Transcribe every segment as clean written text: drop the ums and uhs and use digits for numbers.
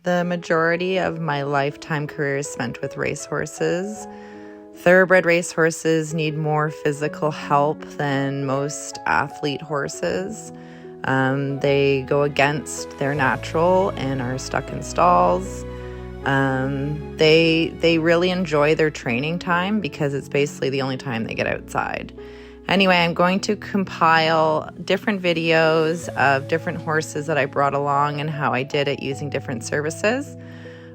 The majority of my lifetime career is spent with racehorses. Thoroughbred racehorses need more physical help than most athlete horses. They go against their natural and are stuck in stalls. They really enjoy their training time because it's basically the only time they get outside. Anyway, I'm going to compile different videos of different horses that I brought along and how I did it using different services.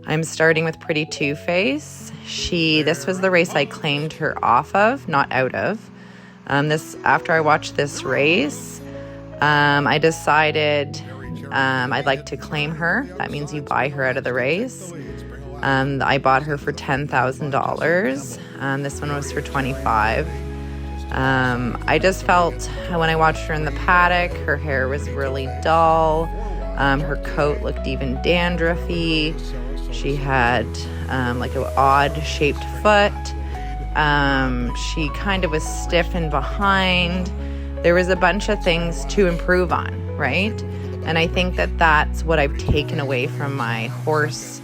I'm starting with Pretty Two-Face. This was the race I claimed her off of, not out of. After I watched this race, I decided I'd like to claim her. That means you buy her out of the race. I bought her for $10,000. This one was for $25,000. I just felt when I watched her in the paddock, her hair was really dull. Her coat looked even dandruffy. She had like an odd shaped foot. She kind of was stiff in behind. There was a bunch of things to improve on, right? And I think that that's what I've taken away from my horse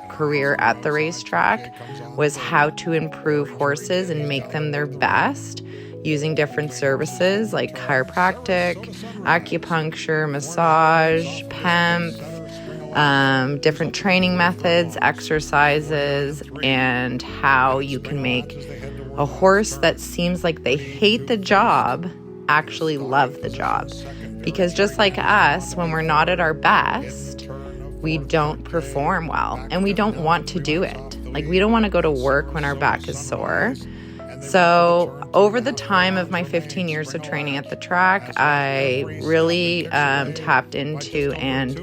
career at the racetrack, was how to improve horses and make them their best using different services like chiropractic, acupuncture, massage, PEMF, different training methods, exercises, and how you can make a horse that seems like they hate the job actually love the job. Because just like us, when we're not at our best, we don't perform well and we don't want to do it. Like, we don't want to go to work when our back is sore. So over the time of my 15 years of training at the track, I really tapped into, and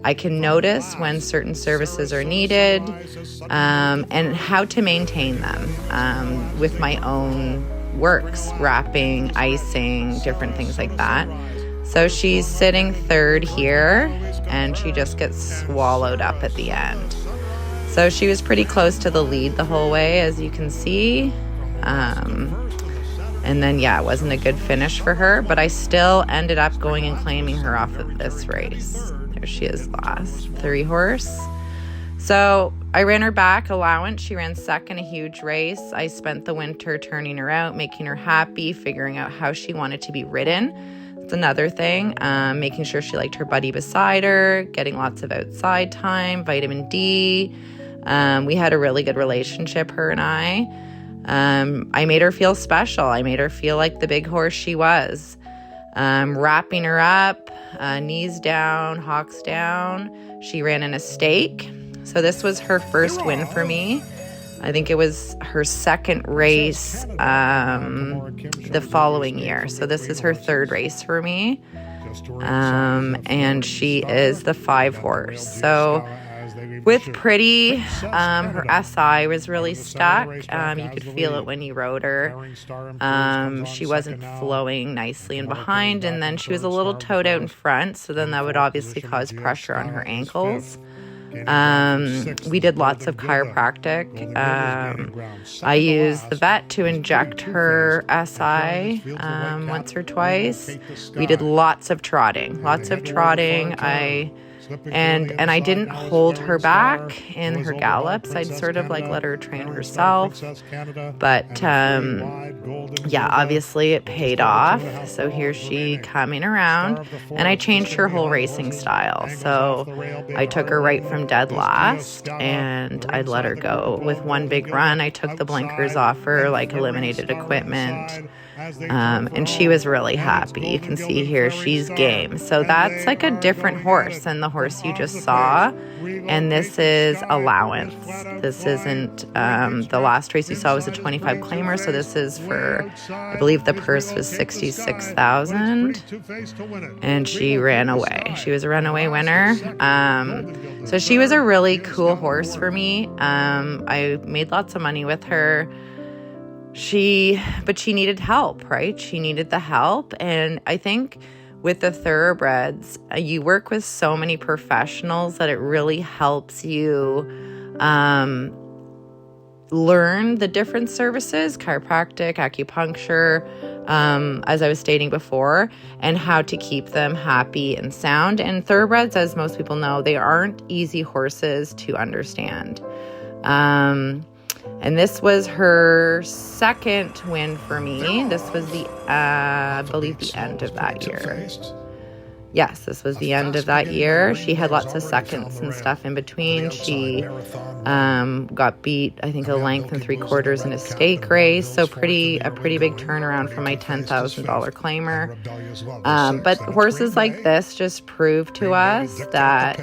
I can notice when certain services are needed and how to maintain them with my own works, wrapping, icing, different things like that. So she's sitting third here, and she just gets swallowed up at the end. So she was pretty close to the lead the whole way, as you can see. And then, it wasn't a good finish for her, but I still ended up going and claiming her off of this race. There she is last, 3 horse. So I ran her back, Allowance. She ran second, a huge race. I spent the winter turning her out, making her happy, figuring out how she wanted to be ridden. It's another thing, making sure she liked her buddy beside her, getting lots of outside time, vitamin D. We had a really good relationship, her and I. I made her feel special. I made her feel like the big horse she was. Wrapping her up, knees down, hocks down. She ran in a stake. So this was her first win for me. I think it was her second race the following year. So this is her third race for me. And she is the 5 horse. So with Pretty, her SI was really stuck. You could feel it when you rode her. She wasn't flowing nicely in behind, and then she was a little toed out in front, so then that would obviously cause pressure on her ankles. We did lots of chiropractic. I used the vet to inject her SI once or twice. We did lots of trotting. And I didn't hold her back in her gallops. I'd sort of like let her train herself. But obviously it paid off. So here she coming around, and I changed her whole racing style. So I took her right from dead last, and I'd let her go with one big run. I took the blinkers off her, like eliminated equipment. And she was really happy. You can see here she's game. So that's like a different horse than the horse you just saw. And this is Allowance. This isn't the last race you saw was a 25 claimer. So this is for, I believe the purse was $66,000. And she ran away. She was a runaway winner. So she was a really cool horse for me. I made lots of money with her. But she needed help, right? She needed the help. And I think with the thoroughbreds, you work with so many professionals that it really helps you learn the different services, chiropractic, acupuncture, as I was stating before, and how to keep them happy and sound. And thoroughbreds, as most people know, they aren't easy horses to understand. And this was her second win for me. This was I believe the end of that year. Yes, this was the end of that year. She had lots of seconds and stuff in between. She got beat, I think, a length and 3/4 in a stake race. So a pretty big turnaround for my $10,000 claimer. But horses like this just prove to us that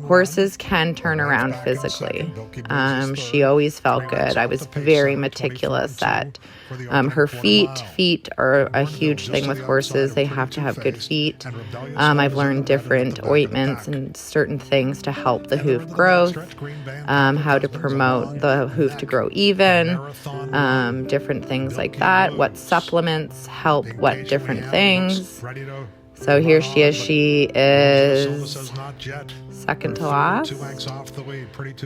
horses can turn around physically. She always felt good. I was very meticulous at her feet. Feet are a huge thing with horses. They have to have good feet. I've learned different ointments and certain things to help the hoof growth, how to promote the hoof to grow even, different things like that, what supplements help what different things. So here she is. She is second to last.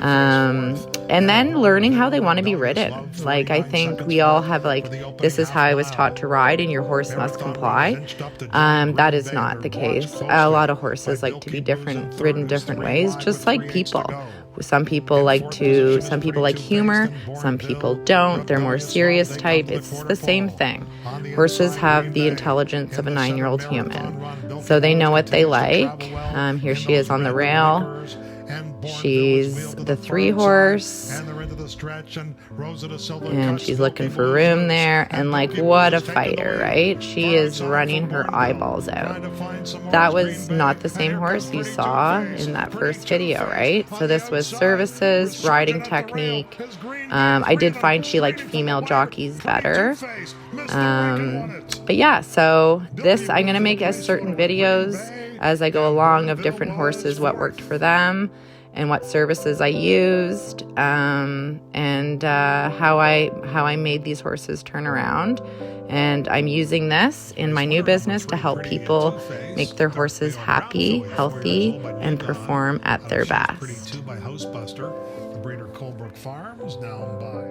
And then learning how they want to be ridden. Like, I think we all have, like, this is how I was taught to ride and your horse must comply. That is not the case. A lot of horses like to be ridden different ways, just like people. Some people like humor, some people don't. They're more serious type. It's the same thing. Horses have the intelligence of a 9-year-old human. So they know what they like. Here she is on the rail. She's the 3-horse. And she's looking for room there. And like, what a fighter, right? She is running her eyeballs out. That was not the same horse you saw in that first video, right? So this was services, riding technique. I did find she liked female jockeys better. But yeah, so I'm going to make certain videos as I go along of different horses, what worked for them, and what services I used, and how I made these horses turn around. And I'm using this in my new business to help people make their horses happy, healthy, and perform at their best. By Housebuster, the breeder Colebrook Farms, now by